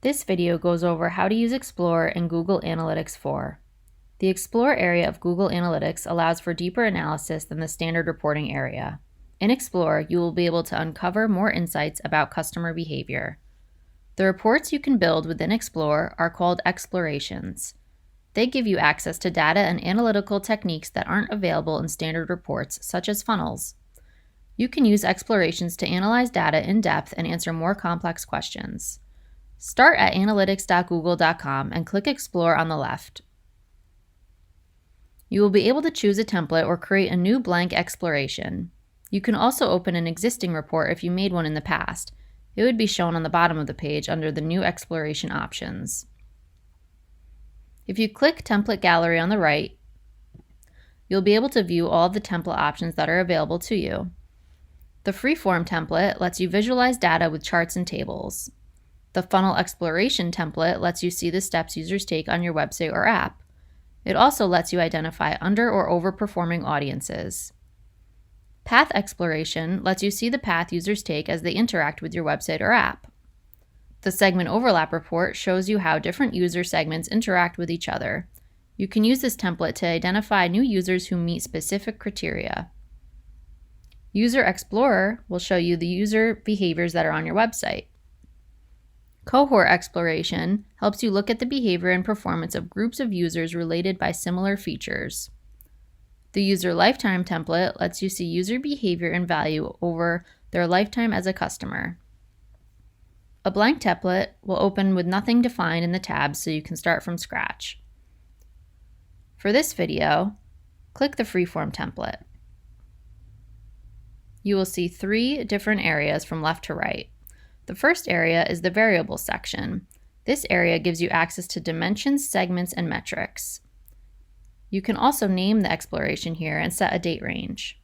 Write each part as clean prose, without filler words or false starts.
This video goes over how to use Explore in Google Analytics 4. The Explore area of Google Analytics allows for deeper analysis than the standard reporting area. In Explore, you will be able to uncover more insights about customer behavior. The reports you can build within Explore are called explorations. They give you access to data and analytical techniques that aren't available in standard reports, such as funnels. You can use explorations to analyze data in depth and answer more complex questions. Start at analytics.google.com and click Explore on the left. You will be able to choose a template or create a new blank exploration. You can also open an existing report if you made one in the past. It would be shown on the bottom of the page under the New Exploration options. If you click Template Gallery on the right, you'll be able to view all of the template options that are available to you. The Freeform template lets you visualize data with charts and tables. The Funnel Exploration template lets you see the steps users take on your website or app. It also lets you identify under or overperforming audiences. Path Exploration lets you see the path users take as they interact with your website or app. The Segment Overlap report shows you how different user segments interact with each other. You can use this template to identify new users who meet specific criteria. User Explorer will show you the user behaviors that are on your website. Cohort Exploration helps you look at the behavior and performance of groups of users related by similar features. The User Lifetime template lets you see user behavior and value over their lifetime as a customer. A blank template will open with nothing defined in the tabs so you can start from scratch. For this video, click the Freeform template. You will see 3 different areas from left to right. The first area is the Variables section. This area gives you access to dimensions, segments, and metrics. You can also name the exploration here and set a date range.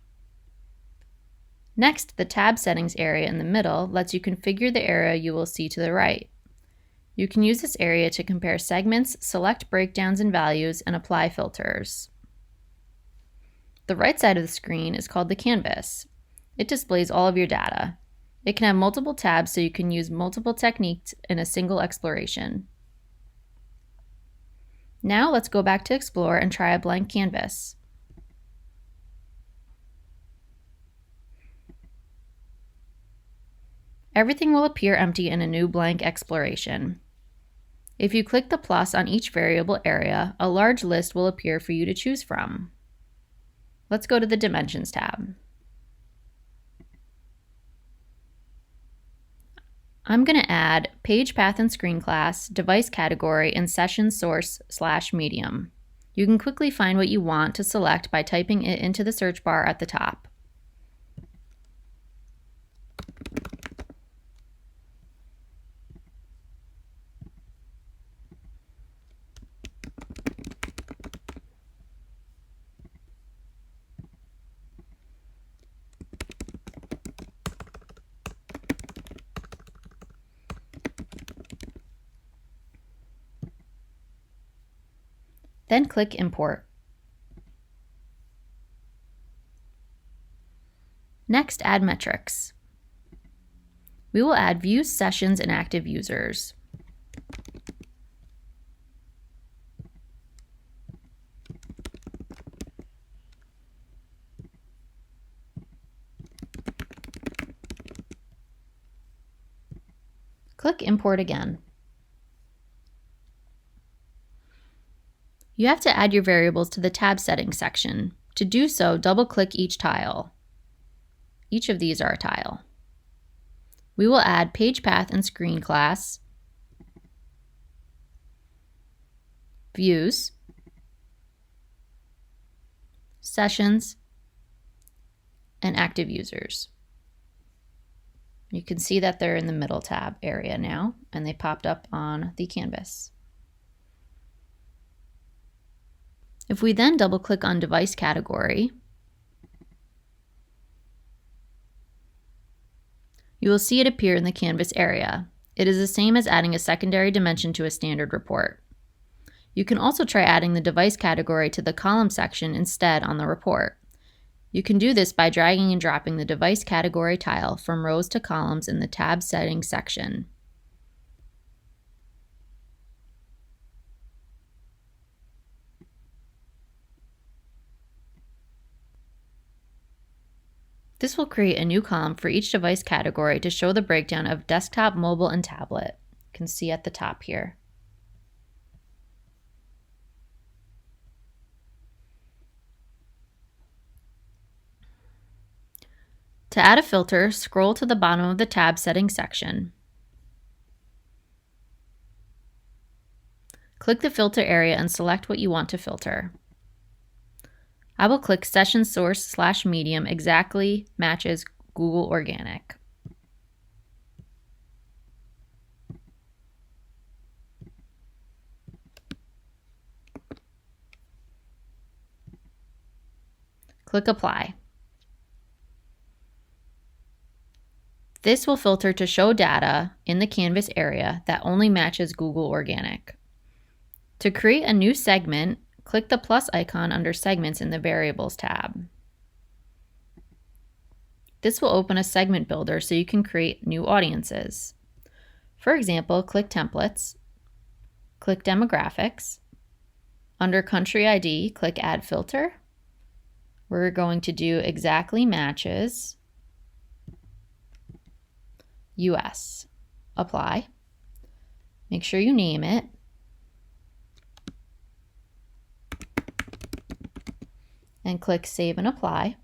Next, the Tab Settings area in the middle lets you configure the area you will see to the right. You can use this area to compare segments, select breakdowns and values, and apply filters. The right side of the screen is called the Canvas. It displays all of your data. It can have multiple tabs so you can use multiple techniques in a single exploration. Now let's go back to Explore and try a blank canvas. Everything will appear empty in a new blank exploration. If you click the plus on each variable area, a large list will appear for you to choose from. Let's go to the Dimensions tab. I'm going to add page path and screen class, device category, and session source/medium. You can quickly find what you want to select by typing it into the search bar at the top. Then click Import. Next, add metrics. We will add views, sessions, and active users. Click Import again. You have to add your variables to the Tab Settings section. To do so, double-click each tile. Each of these are a tile. We will add Page Path and Screen class, Views, Sessions, and Active Users. You can see that they're in the middle tab area now, and they popped up on the canvas. If we then double-click on Device Category, you will see it appear in the canvas area. It is the same as adding a secondary dimension to a standard report. You can also try adding the device category to the column section instead on the report. You can do this by dragging and dropping the device category tile from rows to columns in the tab settings section. This will create a new column for each device category to show the breakdown of desktop, mobile, and tablet. You can see at the top here. To add a filter, scroll to the bottom of the tab settings section. Click the filter area and select what you want to filter. I will click Session Source / Medium exactly matches Google Organic. Click Apply. This will filter to show data in the Canvas area that only matches Google Organic. To create a new segment, click the plus icon under Segments in the Variables tab. This will open a segment builder so you can create new audiences. For example, click Templates, click Demographics. Under Country ID, click Add Filter. We're going to do Exactly Matches US. Apply. Make sure you name it. And click Save and Apply.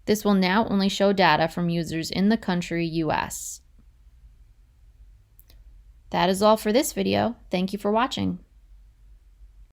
This will now only show data from users in the country US. That is all for this video. Thank you for watching.